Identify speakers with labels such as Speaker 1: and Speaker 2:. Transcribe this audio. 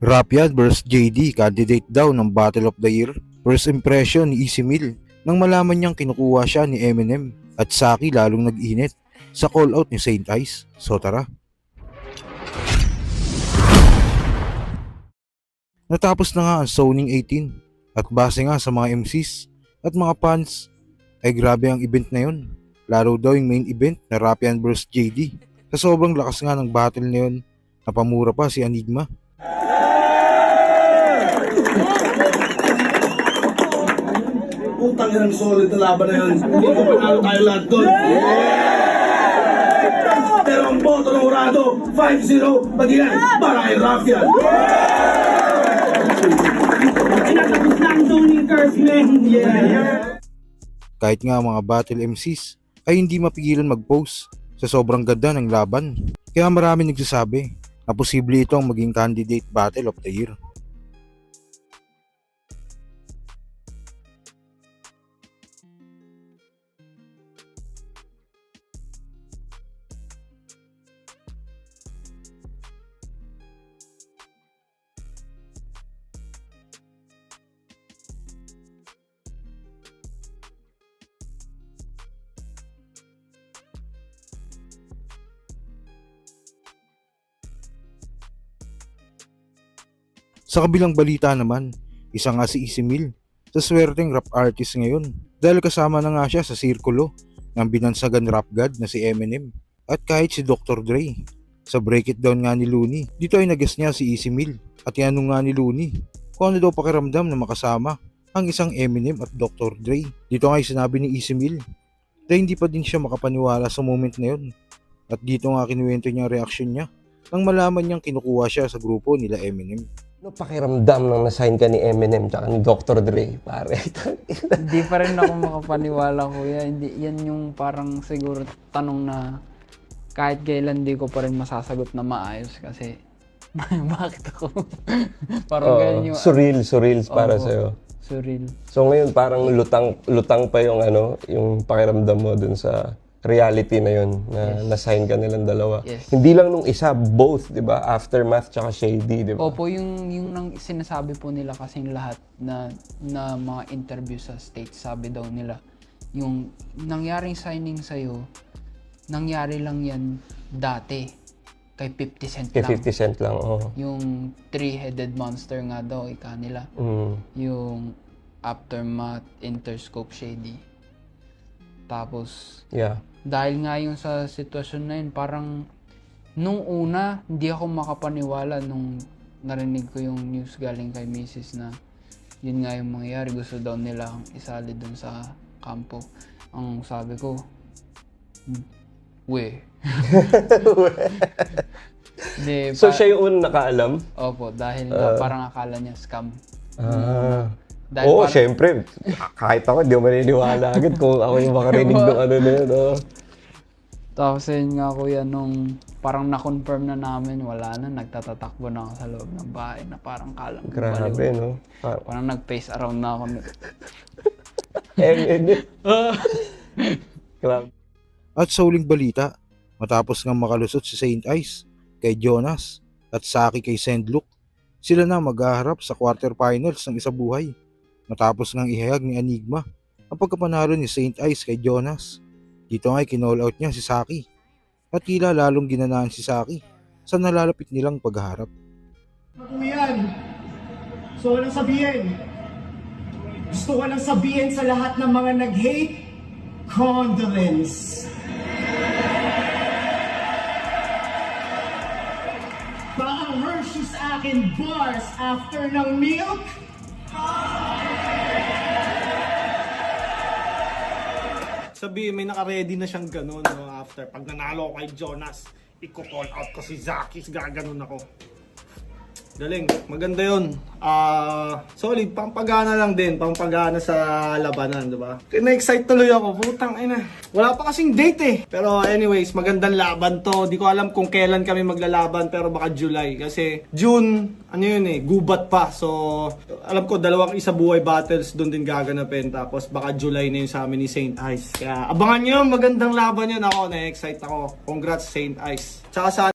Speaker 1: Rapiad vs JD, candidate daw ng Battle of the Year. First impression ni Easy Meal nang malaman niyang kinukuha siya ni Eminem, at Saki lalong nag-init sa call out ni Saint Ice. So tara. Natapos na nga ang Zoning 18 at base nga sa mga MCs at mga fans ay grabe ang event na yun. Lalo daw yung main event na Rapian vs JD. Sa sobrang lakas nga ng battle na yun, napamura pa si Enigma.
Speaker 2: Putang inang solid na laban na yun. Hindi ko panalo tayo lahat doon. Pero ang boto ng Urado, 5-0, pati yan, para kay Rafian.
Speaker 3: Tinatapos na ang zoning curve, man. Yeah.
Speaker 1: Kahit nga mga battle MCs ay hindi mapigilan mag-post sa sobrang ganda ng laban. Kaya marami nagsasabi na posible itong maging candidate Battle of the Year. Sa kabilang balita naman, isa nga si Easy Meal sa swerteng rap artist ngayon dahil kasama na nga siya sa sirkulo ng binansagan rap god na si Eminem at kahit si Dr. Dre. Sa Break It Down nga ni Looney, dito ay nagas niya si Easy Meal at yanong nga ni Looney kung ano daw pakiramdam na makasama ang isang Eminem at Dr. Dre. Dito nga ay sinabi ni Easy Meal na hindi pa din siya makapaniwala sa moment na yun at dito nga kinuwento niya ang reaksyon niya nang malaman niyang kinukuha siya sa grupo nila Eminem.
Speaker 4: Ano pakiramdam nang nasign ka ni Eminem tsaka ni Dr. Dre, pare?
Speaker 5: Hindi pa rin ako makapaniwala, kuya. Hindi, yan yung parang siguro tanong na kahit kailan di ko pa rin masasagot na maayos kasi bakit ako? Parang ganyan yung...
Speaker 4: Surreal para sa'yo.
Speaker 5: Surreal.
Speaker 4: So ngayon parang lutang pa yung yung pakiramdam mo dun sa reality na yun na na-sign ka nilang dalawa.
Speaker 5: Yes.
Speaker 4: Hindi lang nung isa, both, 'di ba? Aftermath tsaka Shady, 'di ba?
Speaker 5: Opo, yung nang sinasabi po nila kasing lahat na mga interview sa States, sabi daw nila, yung nangyaring signing sa'yo, nangyari lang yan dati, kay 50 Cent
Speaker 4: Kay
Speaker 5: lang.
Speaker 4: 50 Cent lang, oh.
Speaker 5: Yung three-headed monster nga daw, ika nila. Yung Aftermath, Interscope, Shady. Tapos,
Speaker 4: Yeah.
Speaker 5: dahil nga yung sa sitwasyon na yun, parang nung una, hindi ako makapaniwala nung narinig ko yung news galing kay Mrs. na yun nga yung mangyayari. Gusto daw nilang isali dun sa kampo. Ang sabi ko, Di,
Speaker 4: So siya yung unang nakaalam?
Speaker 5: Opo, dahil parang akala niya scam. Dahil
Speaker 4: Oo,
Speaker 5: parang-
Speaker 4: syempre. Kahit ako, hindi ko maniniwala agad kung ako yung makarinig ng ano na yun. Oh.
Speaker 5: Tapos yun nga kuya, nung parang na-confirm na namin, wala na, nagtatatakbo na ako sa loob ng bahay na parang kalang
Speaker 4: Grabe,
Speaker 5: baliw.
Speaker 4: no?
Speaker 5: Parang nag-face around na ako.
Speaker 4: Grabe.
Speaker 1: At sa huling balita, matapos nga makalusot si Saint Ice kay Jonas at Saki kay Sendlook, sila na maghaharap sa quarterfinals ng Isa Buhay. Matapos ngang ihayag ni Enigma ang pagkapanalo ni Saint Ice kay Jonas. Dito nga ay kinall out niya si Saki at tila lalong ginanaan si Saki sa nalalapit nilang paghaharap.
Speaker 6: Yan. So anong sabihin? Gusto ko lang sabihin sa lahat ng mga nag-hate, condolence. Baka Hershey's akin bars after ng milk.
Speaker 2: Sabi, may naka-ready na siyang ganun, no, after. Pag nanalo ko kay Jonas, i-call out ko si Zaki, gaganon ako. Galing, maganda yun. Solid, pampagana lang din, pampagana sa labanan, diba? Na-excite tuloy ako, putang ina. Wala pa kasing date eh. Pero anyways, magandang laban to. Di ko alam kung kailan kami maglalaban, pero baka July. Kasi June, ano yun eh, gubat pa. So, alam ko, dalawang Isa Buhay battles doon din gaganapin. Tapos baka July na yun sa amin ni Saint Ice. Kaya abangan nyo, magandang laban yun. Ako, na-excite ako. Congrats Saint Ice. Tsaka sa